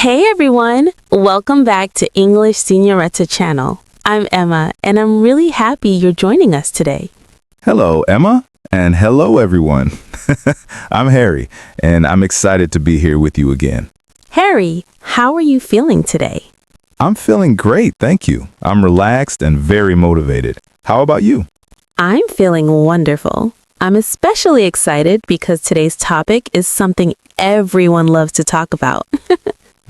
Hey everyone! Welcome back to English Senorita channel. I'm Emma, and I'm really happy you're joining us today. Hello, Emma, and hello, everyone. I'm Harry, and I'm excited to be here with you again. Harry, how are you feeling today? I'm feeling great, thank you. I'm relaxed and very motivated. How about you? I'm feeling wonderful. I'm especially excited because today's topic is something everyone loves to talk about.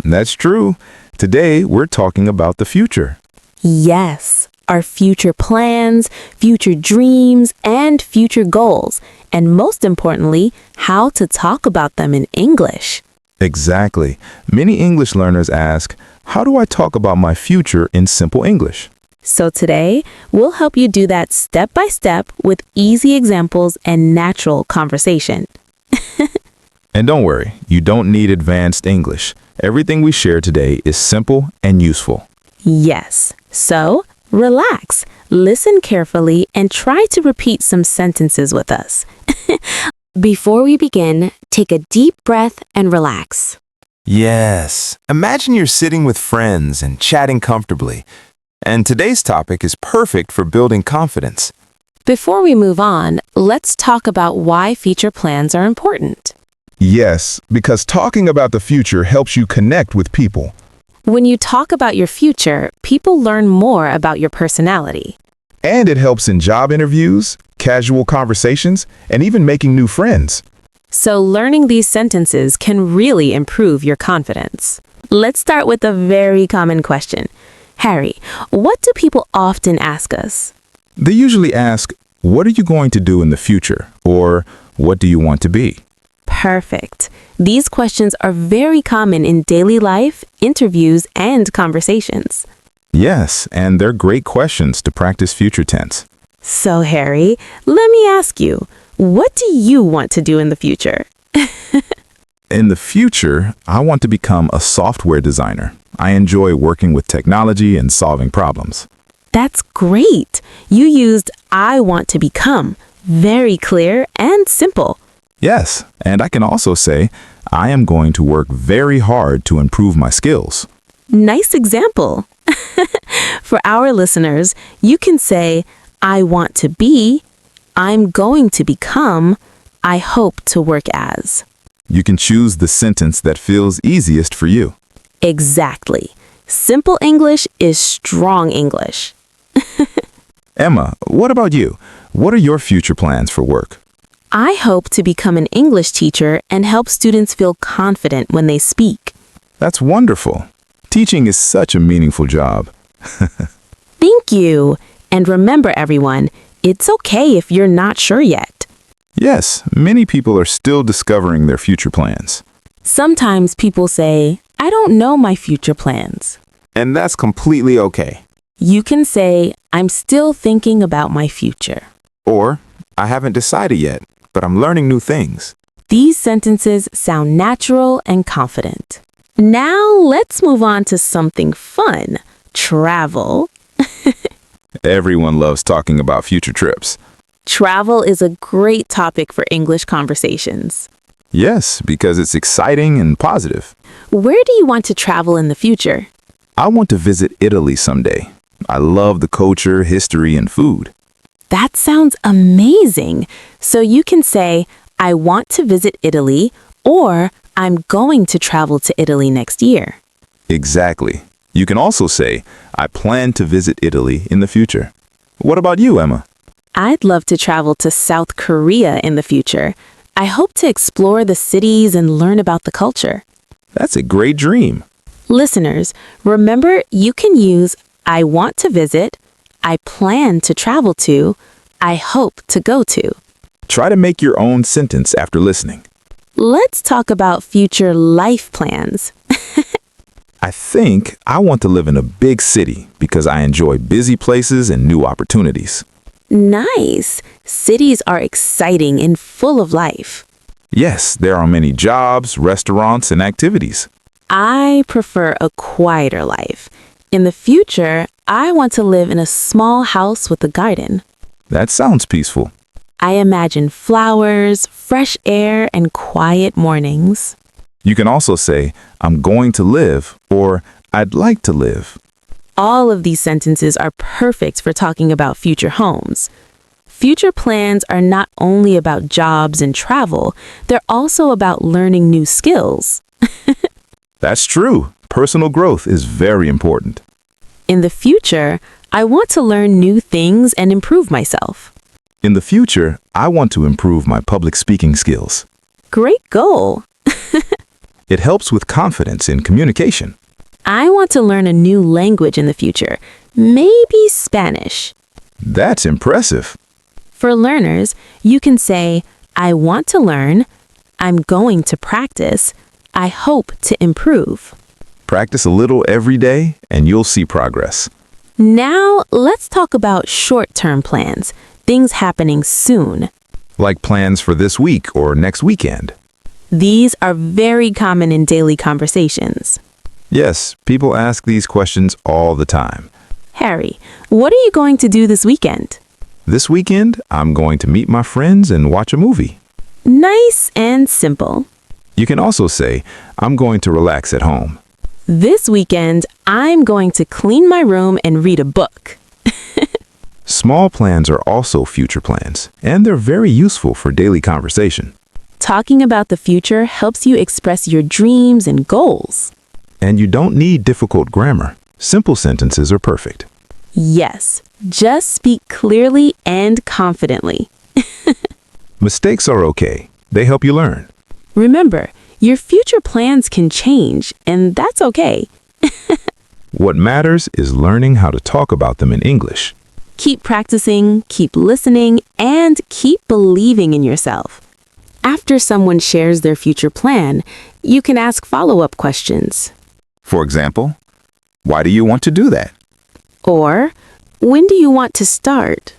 That's true. Today, we're talking about the future. Yes, our future plans, future dreams, and future goals, and most importantly, how to talk about them in English. Exactly. Many English learners ask, how do I talk about my future in simple English? So today, we'll help you do that step by step with easy examples and natural conversation. And don't worry, you don't need advanced English. Everything we share today is simple and useful. Yes. So, relax, listen carefully, and try to repeat some sentences with us. Before we begin, take a deep breath and relax. Yes. Imagine you're sitting with friends and chatting comfortably. And today's topic is perfect for building confidence. Before we move on, let's talk about why future plans are important. Yes, because talking about the future helps you connect with people. When you talk about your future, people learn more about your personality. And it helps in job interviews, casual conversations, and even making new friends. So learning these sentences can really improve your confidence. Let's start with a very common question. Harry, what do people often ask us? They usually ask, what are you going to do in the future? Or what do you want to be? Perfect. These questions are very common in daily life, interviews, and conversations. Yes, and they're great questions to practice future tense. So, Harry, let me ask you, what do you want to do in the future? In the future, I want to become a software designer. I enjoy working with technology and solving problems. That's great. You used I want to become. Very clear and simple. Yes, and I can also say, I am going to work very hard to improve my skills. Nice example. For our listeners, you can say, I want to be, I'm going to become, I hope to work as. You can choose the sentence that feels easiest for you. Exactly. Simple English is strong English. Emma, what about you? What are your future plans for work? I hope to become an English teacher and help students feel confident when they speak. That's wonderful. Teaching is such a meaningful job. Thank you. And remember, everyone, it's okay if you're not sure yet. Yes, many people are still discovering their future plans. Sometimes people say, I don't know my future plans. And that's completely okay. You can say, I'm still thinking about my future. Or, I haven't decided yet, but I'm learning new things. These sentences sound natural and confident. Now let's move on to something fun. Travel. Everyone loves talking about future trips. Travel is a great topic for English conversations. Yes, because it's exciting and positive. Where do you want to travel in the future? I want to visit Italy someday. I love the culture, history, and food. That sounds amazing. So you can say, I want to visit Italy, or I'm going to travel to Italy next year. Exactly. You can also say, I plan to visit Italy in the future. What about you, Emma? I'd love to travel to South Korea in the future. I hope to explore the cities and learn about the culture. That's a great dream. Listeners, remember you can use I want to visit, I plan to travel to, I hope to go to. Try to make your own sentence after listening. Let's talk about future life plans. I think I want to live in a big city because I enjoy busy places and new opportunities. Nice. Cities are exciting and full of life. Yes, there are many jobs, restaurants, and activities. I prefer a quieter life. In the future, I want to live in a small house with a garden. That sounds peaceful. I imagine flowers, fresh air, and quiet mornings. You can also say, I'm going to live, or I'd like to live. All of these sentences are perfect for talking about future homes. Future plans are not only about jobs and travel, they're also about learning new skills. That's true. Personal growth is very important. In the future, I want to learn new things and improve myself. In the future, I want to improve my public speaking skills. Great goal! It helps with confidence in communication. I want to learn a new language in the future, maybe Spanish. That's impressive. For learners, you can say, I want to learn, I'm going to practice, I hope to improve. Practice a little every day, and you'll see progress. Now, let's talk about short-term plans, things happening soon. Like plans for this week or next weekend. These are very common in daily conversations. Yes, people ask these questions all the time. Harry, what are you going to do this weekend? This weekend, I'm going to meet my friends and watch a movie. Nice and simple. You can also say, I'm going to relax at home. This weekend, I'm going to clean my room and read a book. Small plans are also future plans, and they're very useful for daily conversation. Talking about the future helps you express your dreams and goals. And you don't need difficult grammar. Simple sentences are perfect. Yes, just speak clearly and confidently. Mistakes are okay. They help you learn. Remember, your future plans can change, and that's okay. What matters is learning how to talk about them in English. Keep practicing, keep listening, and keep believing in yourself. After someone shares their future plan, you can ask follow-up questions. For example, why do you want to do that? Or, when do you want to start?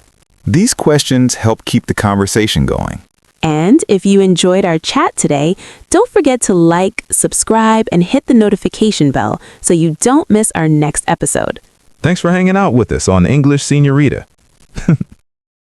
These questions help keep the conversation going. And if you enjoyed our chat today, don't forget to like, subscribe, and hit the notification bell so you don't miss our next episode. Thanks for hanging out with us on English Senorita.